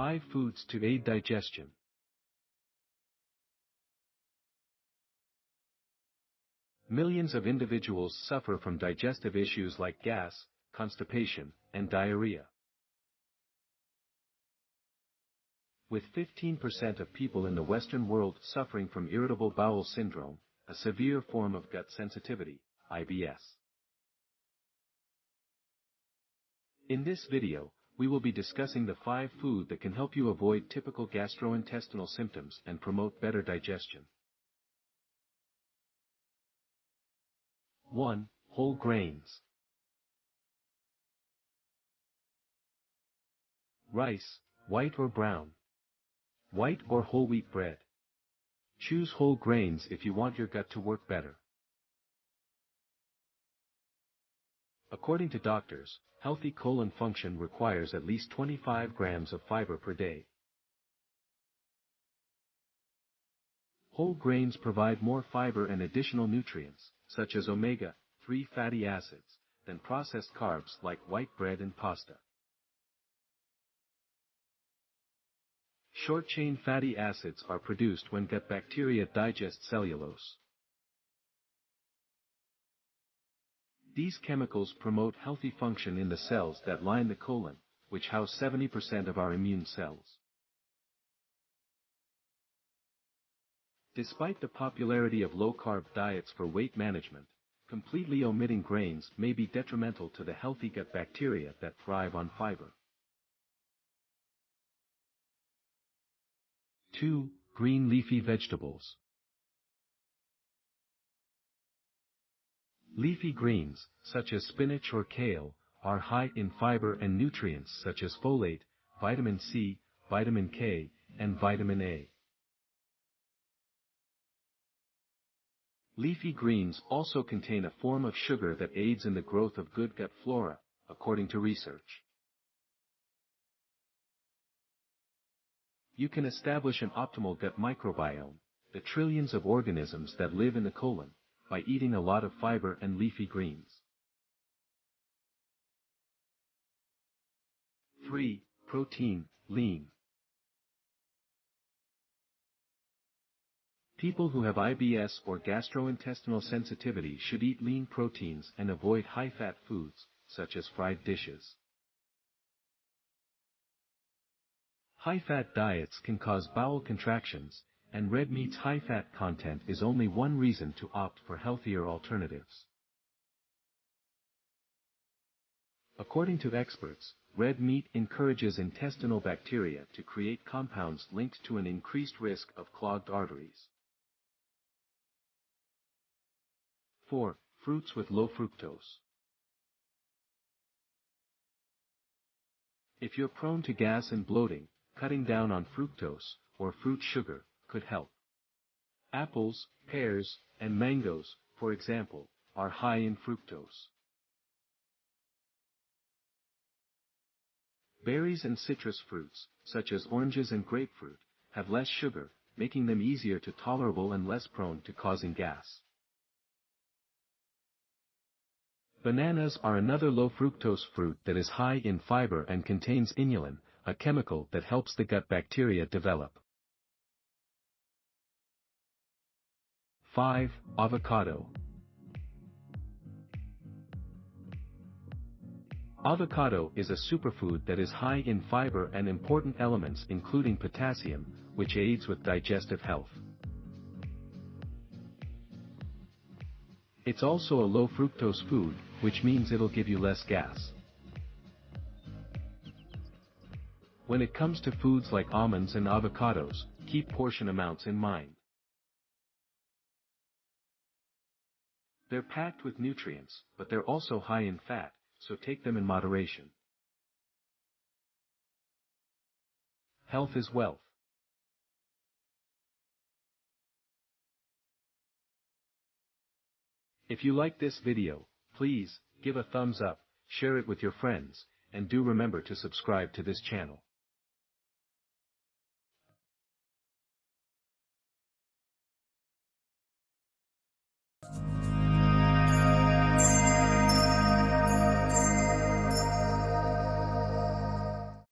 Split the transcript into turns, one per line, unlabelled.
5 foods to aid digestion. Millions of individuals suffer from digestive issues like gas, constipation, and diarrhea. With 15% of people in the Western world suffering from irritable bowel syndrome, a severe form of gut sensitivity, IBS. In this video, we will be discussing the 5 foods that can help you avoid typical gastrointestinal symptoms and promote better digestion. 1. Whole grains. Rice, white or brown. White or whole wheat bread. Choose whole grains if you want your gut to work better. According to doctors, healthy colon function requires at least 25 grams of fiber per day. Whole grains provide more fiber and additional nutrients, such as omega-3 fatty acids, than processed carbs like white bread and pasta. Short-chain fatty acids are produced when gut bacteria digest cellulose. These chemicals promote healthy function in the cells that line the colon, which house 70% of our immune cells. Despite the popularity of low-carb diets for weight management, completely omitting grains may be detrimental to the healthy gut bacteria that thrive on fiber. 2. Green leafy vegetables. Leafy greens, such as spinach or kale, are high in fiber and nutrients such as folate, vitamin C, vitamin K, and vitamin A. Leafy greens also contain a form of sugar that aids in the growth of good gut flora, according to research. You can establish an optimal gut microbiome, the trillions of organisms that live in the colon, by eating a lot of fiber and leafy greens. 3. Protein, lean. People who have IBS or gastrointestinal sensitivity should eat lean proteins and avoid high-fat foods, such as fried dishes. High-fat diets can cause bowel contractions, and red meat's high-fat content is only one reason to opt for healthier alternatives. According to experts, red meat encourages intestinal bacteria to create compounds linked to an increased risk of clogged arteries. 4. Fruits with low fructose. If you're prone to gas and bloating, cutting down on fructose, or fruit sugar, could help. Apples, pears, and mangoes, for example, are high in fructose. Berries and citrus fruits, such as oranges and grapefruit, have less sugar, making them easier to tolerable and less prone to causing gas. Bananas are another low-fructose fruit that is high in fiber and contains inulin, a chemical that helps the gut bacteria develop. 5. Avocado. Avocado is a superfood that is high in fiber and important elements including potassium, which aids with digestive health. It's also a low-fructose food, which means it'll give you less gas. When it comes to foods like almonds and avocados, keep portion amounts in mind. They're packed with nutrients, but they're also high in fat, so take them in moderation. Health is wealth. If you like this video, please give a thumbs up, share it with your friends, and do remember to subscribe to this channel.